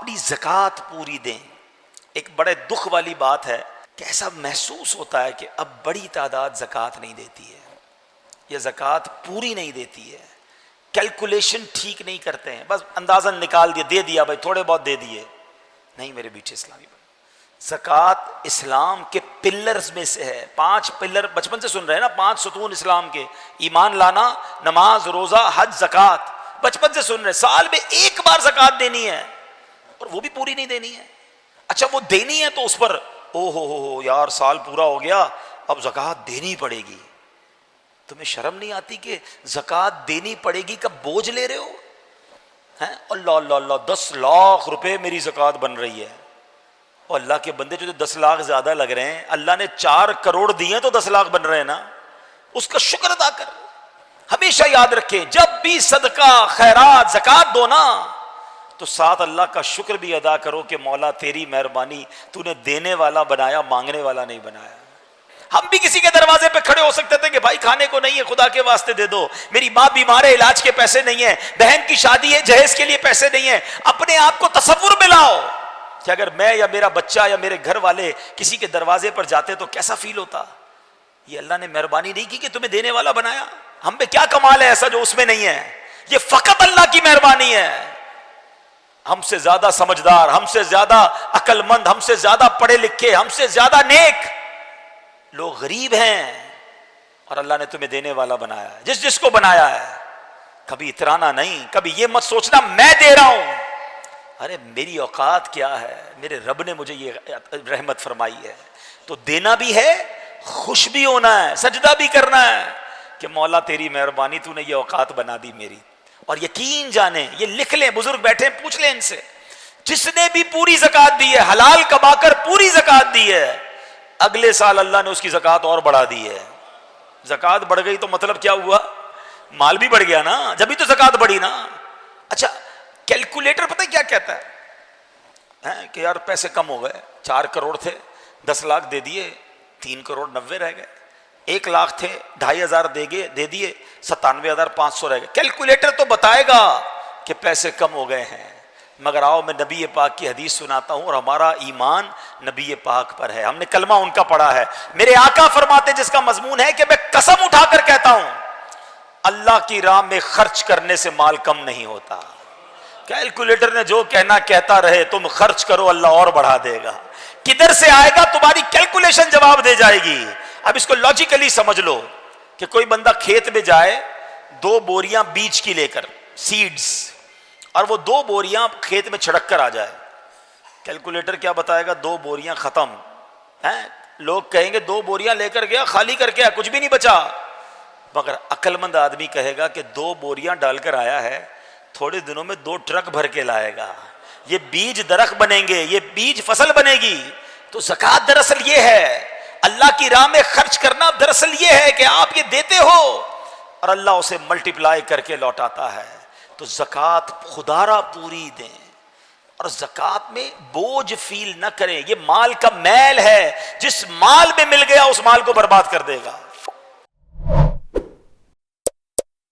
اپنی زکوٰۃ پوری دیں۔ ایک بڑے دکھ والی بات ہے کہ ایسا محسوس ہوتا ہے کہ اب بڑی تعداد زکوٰۃ نہیں دیتی ہے یا زکوٰۃ پوری نہیں دیتی ہے، کیلکولیشن ٹھیک نہیں کرتے ہیں، بس اندازن نکال دیا، دے دیا بھائی، تھوڑے بہت دے دیے۔ نہیں میرے بیٹے اسلامی بھائی، زکوٰۃ اسلام کے پلرز میں سے ہے۔ 5 پلر بچپن سے سن رہے ہیں نا، 5 ستون اسلام کے: ایمان لانا، نماز، روزہ، حج، زکوٰۃ۔ بچپن سے سن رہے، سال میں ایک بار زکوٰۃ دینی ہے اور وہ بھی پوری نہیں دینی ہے۔ اچھا وہ دینی ہے تو اس پر او ہو یار سال پورا ہو گیا اب زکوٰۃ دینی پڑے گی۔ تمہیں شرم نہیں آتی کہ زکوٰۃ دینی پڑے گی کا بوجھ لے رہے ہو؟ اللہ اللہ اللہ، 10 لاکھ روپے میری زکوٰۃ بن رہی ہے۔ اور اللہ کے بندے جو 10 لاکھ زیادہ لگ رہے ہیں، اللہ نے 4 کروڑ دیے تو 10 لاکھ بن رہے ہیں نا، اس کا شکر ادا کر۔ ہمیشہ یاد رکھیں جب بھی صدقہ، خیرات، زکوٰۃ دو نا تو ساتھ اللہ کا شکر بھی ادا کرو کہ مولا تیری مہربانی، تو نے دینے والا بنایا، مانگنے والا نہیں بنایا۔ ہم بھی کسی کے دروازے پہ کھڑے ہو سکتے تھے کہ بھائی کھانے کو نہیں ہے، خدا کے واسطے دے دو، میری ماں بیمار ہے، علاج کے پیسے نہیں ہیں، بہن کی شادی ہے، جہیز کے لیے پیسے نہیں ہیں۔ اپنے آپ کو تصور میں لاؤ کہ اگر میں یا میرا بچہ یا میرے گھر والے کسی کے دروازے پر جاتے تو کیسا فیل ہوتا۔ یہ اللہ نے مہربانی نہیں کی کہ تمہیں دینے والا بنایا؟ ہم پہ کیا کمال ہے ایسا جو اس میں نہیں ہے؟ یہ فقط اللہ کی مہربانی ہے۔ ہم سے زیادہ سمجھدار، ہم سے زیادہ عقل مند، ہم سے زیادہ پڑھے لکھے، ہم سے زیادہ نیک لوگ غریب ہیں، اور اللہ نے تمہیں دینے والا بنایا ہے۔ جس کو بنایا ہے کبھی اترانا نہیں، کبھی یہ مت سوچنا میں دے رہا ہوں، ارے میری اوقات کیا ہے، میرے رب نے مجھے یہ رحمت فرمائی ہے تو دینا بھی ہے، خوش بھی ہونا ہے، سجدہ بھی کرنا ہے کہ مولا تیری مہربانی، تو نے یہ اوقات بنا دی میری۔ اور یقین جانیں، یہ لکھ لیں، بزرگ بیٹھے پوچھ لیں ان سے، جس نے بھی پوری زکوٰۃ دی ہے، حلال کما کر پوری زکوٰۃ دی ہے، اگلے سال اللہ نے اس کی زکوٰۃ اور بڑھا دی ہے۔ زکوٰۃ بڑھ گئی تو مطلب کیا ہوا؟ مال بھی بڑھ گیا نا، جبھی تو زکوٰۃ بڑھی نا۔ اچھا کیلکولیٹر پتہ کیا کہتا ہے کہ یار پیسے کم ہو گئے، 4 کروڑ تھے، 10 لاکھ دے دیے، 3 کروڑ 90 رہ گئے، 1 لاکھ تھے، 2,500 دے دیے، 97,500 رہ گئے۔ کیلکولیٹر تو بتائے گا کہ پیسے کم ہو گئے ہیں، مگر آؤ میں نبی پاک کی حدیث سناتا ہوں، اور ہمارا ایمان نبی پاک پر ہے، ہم نے کلمہ ان کا پڑھا ہے۔ میرے آقا فرماتے جس کا مضمون ہے کہ میں قسم اٹھا کر کہتا ہوں اللہ کی راہ میں خرچ کرنے سے مال کم نہیں ہوتا۔ کیلکولیٹر نے جو کہنا کہتا رہے، تم خرچ کرو اللہ اور بڑھا دے گا۔ کدھر سے آئے گا تمہاری کیلکولیشن جواب دے جائے گی۔ اب اس کو لاجیکلی سمجھ لو کہ کوئی بندہ کھیت میں جائے 2 بوریاں بیج کی لے کر، سیڈز، اور وہ 2 بوریاں کھیت میں چھڑک کر آ جائے، کیلکولیٹر کیا بتائے گا؟ 2 بوریاں ختم ہیں۔ لوگ کہیں گے 2 بوریاں لے کر گیا، خالی کر کے آیا، کچھ بھی نہیں بچا۔ مگر عقل مند آدمی کہے گا کہ 2 بوریاں ڈال کر آیا ہے، تھوڑے دنوں میں 2 ٹرک بھر کے لائے گا، یہ بیج درخت بنیں گے، یہ بیج فصل بنے گی۔ تو زکوٰۃ دراصل یہ ہے، اللہ کی راہ میں خرچ کرنا دراصل یہ ہے کہ آپ یہ دیتے ہو اور اللہ اسے ملٹیپلائی کر کے لوٹاتا ہے۔ تو زکوٰۃ خدا را پوری دیں، اور زکوٰۃ میں بوجھ فیل نہ کریں۔ یہ مال کا میل ہے، جس مال میں مل گیا اس مال کو برباد کر دے گا۔